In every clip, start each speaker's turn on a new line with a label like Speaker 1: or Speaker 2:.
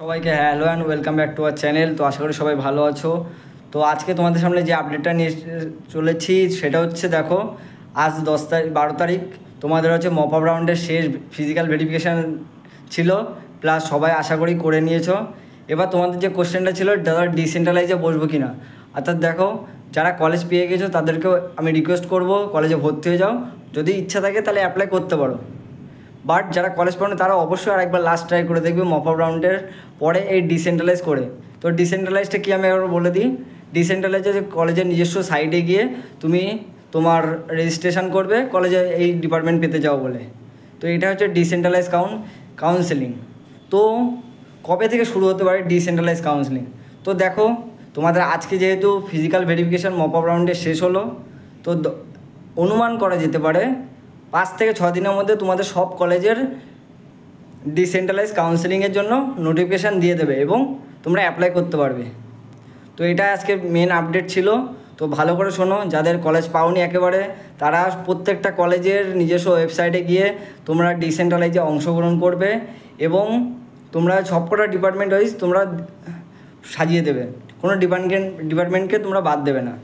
Speaker 1: সবাইকে hello and welcome back to our channel. তো আশা করি সবাই ভালো আছো। তো আজকে তোমাদের সামনে যে আপডেটটা নিয়ে চলেছি সেটা হচ্ছে, দেখো আজ 12 তারিখ তোমাদের হচ্ছে মপ আপ রাউন্ডের শেষ ফিজিক্যাল ভেরিফিকেশান ছিল, প্লাস সবাই আশা করি করে নিয়েছো। এবার তোমাদের যে কোশ্চেনটা ছিল, দাদা ডিসেন্ট্রালাইজে বসবো কি না, অর্থাৎ দেখো যারা কলেজ পেয়ে গেছো তাদেরকেও আমি রিকোয়েস্ট করব কলেজে ভর্তি হয়ে যাও, যদি ইচ্ছা থাকে তাহলে অ্যাপ্লাই করতে পারো। বাট যারা কলেজ পড়ে তারা অবশ্যই আরেকবার লাস্ট ট্রাই করে দেখবে মপ আপ রাউন্ডের পরে এই ডিসেন্ট্রালাইজ করে। তো ডিসেন্ট্রালাইজটা কি আমি একবার বলে দিই। ডিসেন্ট্রালাইজে কলেজের নিজস্ব সাইটে গিয়ে তুমি তোমার রেজিস্ট্রেশন করবে কলেজে এই ডিপার্টমেন্ট পেতে যাও বলে। তো এটা হচ্ছে ডিসেন্ট্রালাইজ কাউন্সেলিং। তো কবে থেকে শুরু হতে পারে ডিসেন্ট্রালাইজ কাউন্সেলিং? তো দেখো তোমাদের আজকে যেহেতু ফিজিক্যাল ভেরিফিকেশান মপ আপ রাউন্ডে শেষ হলো, তো অনুমান করা যেতে পারে 5 থেকে 6 দিনের মধ্যে তোমাদের সব কলেজের ডিসেন্ট্রালাইজ কাউন্সেলিংয়ের জন্য নোটিফিকেশান দিয়ে দেবে এবং তোমরা অ্যাপ্লাই করতে পারবে। তো এটা আজকে মেন আপডেট ছিল। তো ভালো করে শোনো, যাদের কলেজ পাওনি একেবারে, তারা প্রত্যেকটা কলেজের নিজস্ব ওয়েবসাইটে গিয়ে তোমরা ডিসেন্ট্রালাইজে অংশগ্রহণ করবে এবং তোমরা সবকটা ডিপার্টমেন্ট ওয়াইজ তোমরা সাজিয়ে দেবে, কোনো ডিপার্টমেন্টকে তোমরা বাদ দেবে না।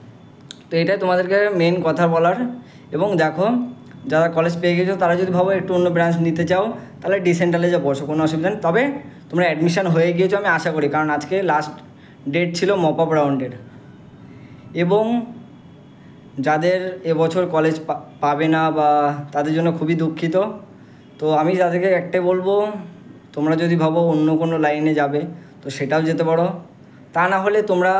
Speaker 1: তো এটাই তোমাদেরকে মেন কথা বলার। এবং দেখো যারা কলেজ পেয়ে গেছো তারা যদি ভাবো একটু অন্য ব্রাঞ্চ নিতে চাও তাহলে ডিসেন্ট্রালাইজে বসো, কোনো অসুবিধা নেই। তবে তোমরা অ্যাডমিশান হয়ে গিয়েছো আমি আশা করি, কারণ আজকে লাস্ট ডেট ছিল মপ আপ রাউন্ডের। এবং যাদের এবছর কলেজ পাবে না বা তাদের জন্য খুবই দুঃখিত। তো আমি তাদেরকে একটাই বলবো, তোমরা যদি ভাবো অন্য কোনো লাইনে যাবে তো সেটাও যেতে পারো। তা না হলে তোমরা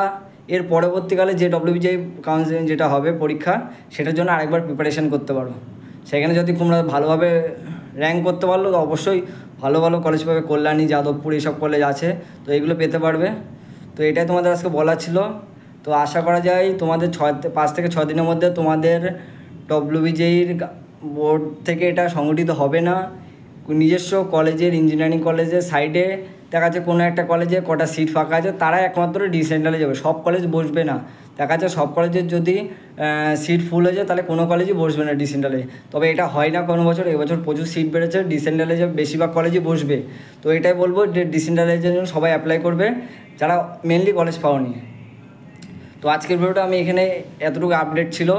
Speaker 1: এর পরবর্তীকালে যে ডব্লিউবিজেই কাউন্সিলিং যেটা হবে পরীক্ষা, সেটার জন্য আরেকবার প্রিপারেশান করতে পারো। সেখানে যদি তোমরা ভালোভাবে র্যাঙ্ক করতে পারলো তো অবশ্যই ভালো ভালো কলেজ পাবে, কল্যাণী, যাদবপুর এইসব কলেজ আছে, তো এগুলো পেতে পারবে। তো এটাই তোমাদের আজকে বলার ছিল। তো আশা করা যায় তোমাদের 5 থেকে 6 দিনের মধ্যে তোমাদের ডব্লিউবিজেইর বোর্ড থেকে এটা সংগঠিত হবে না। নিজস্ব কলেজের ইঞ্জিনিয়ারিং কলেজের সাইডে দেখা যাচ্ছে কোনো একটা কলেজে কটা সিট ফাঁকা আছে, তারা একমাত্র ডিসেন্ট্রালাইজ যাবে, সব কলেজ বসবে না। দেখা যাচ্ছে সব কলেজের যদি সিট ফুল হয়ে যায় তাহলে কোনো কলেজই বসবে না ডিসেন্ট্রালাইজ। তবে এটা হয় না কোনো বছর, এবছর প্রচুর সিট বেড়েছে, ডিসেন্ট্রালাইজে বেশিরভাগ কলেজই বসবে। তো এটাই বলবো যে ডিসেন্ট্রালাইজের জন্য সবাই অ্যাপ্লাই করবে যারা মেনলি কলেজ পাওনি। তো আজকের ভিডিওটা আমি এখানে এতটুকু আপডেট ছিল,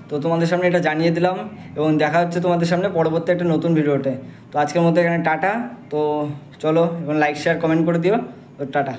Speaker 1: তো তোমাদের সামনে এটা জানিয়ে দিলাম এবং দেখা হচ্ছে তোমাদের সামনে পরবর্তী একটা নতুন ভিডিওতে। তো আজকের মতো এখানে টাটা। তো চলো এখন লাইক শেয়ার কমেন্ট করে দিও। তো টাটা।